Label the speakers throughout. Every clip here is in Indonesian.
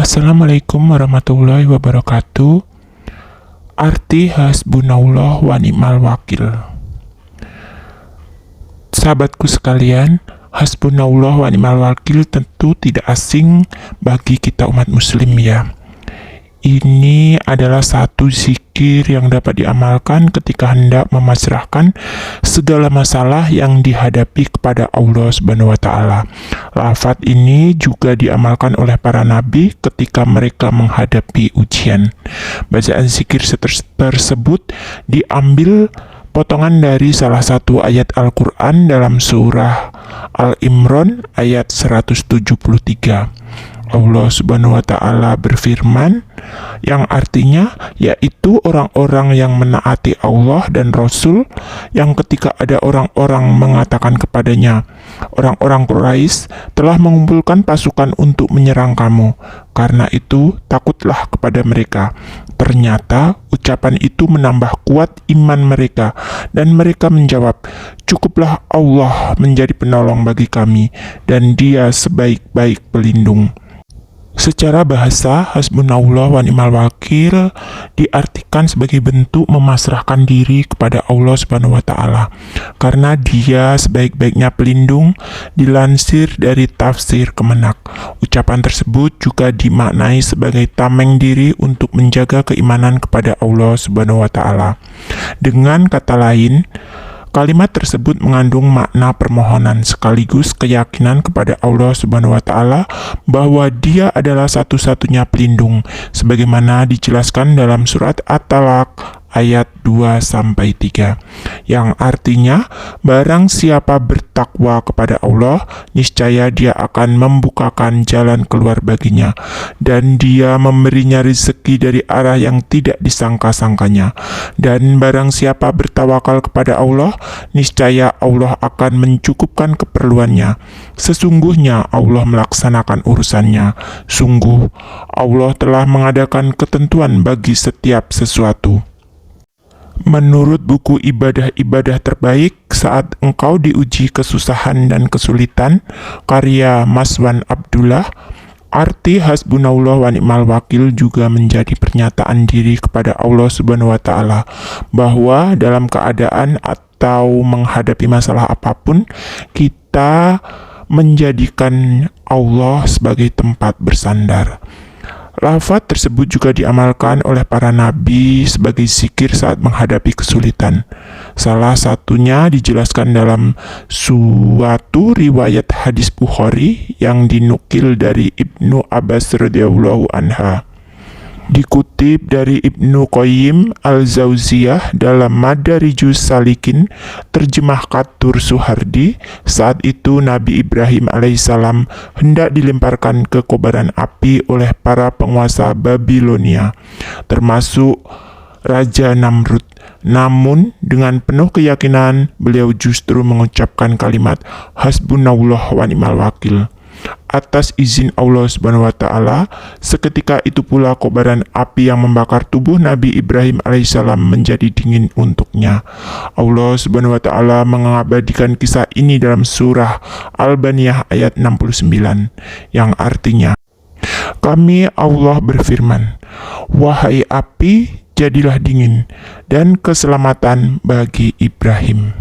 Speaker 1: Assalamualaikum warahmatullahi wabarakatuh. Arti hasbunallah wa ni'mal wakil. Sahabatku sekalian, hasbunallah wa ni'mal wakil tentu tidak asing bagi kita umat muslim ya. Ini adalah satu zikir yang dapat diamalkan ketika hendak memasrahkan segala masalah yang dihadapi kepada Allah Subhanahu wa Ta'ala. Lafaz ini juga diamalkan oleh para nabi ketika mereka menghadapi ujian. Bacaan zikir tersebut diambil potongan dari salah satu ayat Al-Quran dalam surah Al-Imran ayat 173. Allah Subhanahu wa Ta'ala berfirman, yang artinya yaitu orang-orang yang menaati Allah dan Rasul, yang ketika ada orang-orang mengatakan kepadanya, orang-orang Quraisy telah mengumpulkan pasukan untuk menyerang kamu, karena itu takutlah kepada mereka. Ternyata ucapan itu menambah kuat iman mereka, dan mereka menjawab, cukuplah Allah menjadi penolong bagi kami, dan Dia sebaik-baik pelindung. Secara bahasa, hasbunallah wa ni'mal wakil diartikan sebagai bentuk memasrahkan diri kepada Allah Subhanahu wa Ta'ala, karena Dia sebaik-baiknya pelindung. Dilansir dari tafsir Kemenak, ucapan tersebut juga dimaknai sebagai tameng diri untuk menjaga keimanan kepada Allah Subhanahu wa Ta'ala. Dengan kata lain, kalimat tersebut mengandung makna permohonan sekaligus keyakinan kepada Allah Subhanahu wa Ta'ala bahwa Dia adalah satu-satunya pelindung, sebagaimana dijelaskan dalam surat At-Talaq ayat 2-3, yang artinya barang siapa bertakwa kepada Allah, niscaya Dia akan membukakan jalan keluar baginya, dan Dia memberinya rezeki dari arah yang tidak disangka-sangkanya. Dan barang siapa bertawakal kepada Allah, niscaya Allah akan mencukupkan keperluannya. Sesungguhnya Allah melaksanakan urusannya. Sungguh Allah telah mengadakan ketentuan bagi setiap sesuatu. Menurut buku ibadah-ibadah terbaik saat engkau diuji kesusahan dan kesulitan, karya Maswan Abdullah, arti hasbunallah wa ni'mal wakil juga menjadi pernyataan diri kepada Allah Subhanahu wa Ta'ala bahwa dalam keadaan atau menghadapi masalah apapun, kita menjadikan Allah sebagai tempat bersandar. Lafaz tersebut juga diamalkan oleh para nabi sebagai zikir saat menghadapi kesulitan. Salah satunya dijelaskan dalam suatu riwayat hadis Bukhari yang dinukil dari Ibnu Abbas radhiyallahu anha. Dikutip dari Ibnu Qayyim Al-Jauziyah dalam Madarijus Salikin, terjemah Katur Suhardi, saat itu Nabi Ibrahim alaihissalam hendak dilemparkan ke kobaran api oleh para penguasa Babilonia, termasuk Raja Namrud. Namun dengan penuh keyakinan beliau justru mengucapkan kalimat hasbunallah wa ni'mal wakil. Atas izin Allah Subhanahu wa Ta'ala, seketika itu pula kobaran api yang membakar tubuh Nabi Ibrahim alaihissalam menjadi dingin untuknya. Allah Subhanahu wa Ta'ala mengabadikan kisah ini dalam surah Al-Baniyah ayat 69, yang artinya, kami Allah berfirman, wahai api, jadilah dingin, dan keselamatan bagi Ibrahim.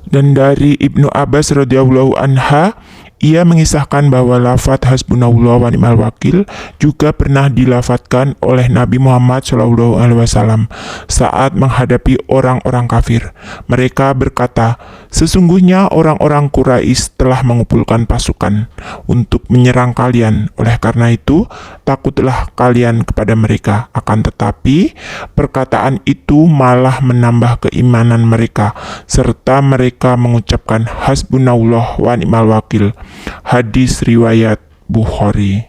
Speaker 1: Dan dari Ibnu Abbas radhiyallahu anha, ia mengisahkan bahwa lafaz hasbunallah wa ni'mal wakil juga pernah dilafatkan oleh Nabi Muhammad SAW saat menghadapi orang-orang kafir. Mereka berkata, sesungguhnya orang-orang Quraisy telah mengumpulkan pasukan untuk menyerang kalian. Oleh karena itu, takutlah kalian kepada mereka. Akan tetapi, perkataan itu malah menambah keimanan mereka, serta mereka mengucapkan hasbunallah wa ni'mal wakil. Hadis riwayat Bukhari.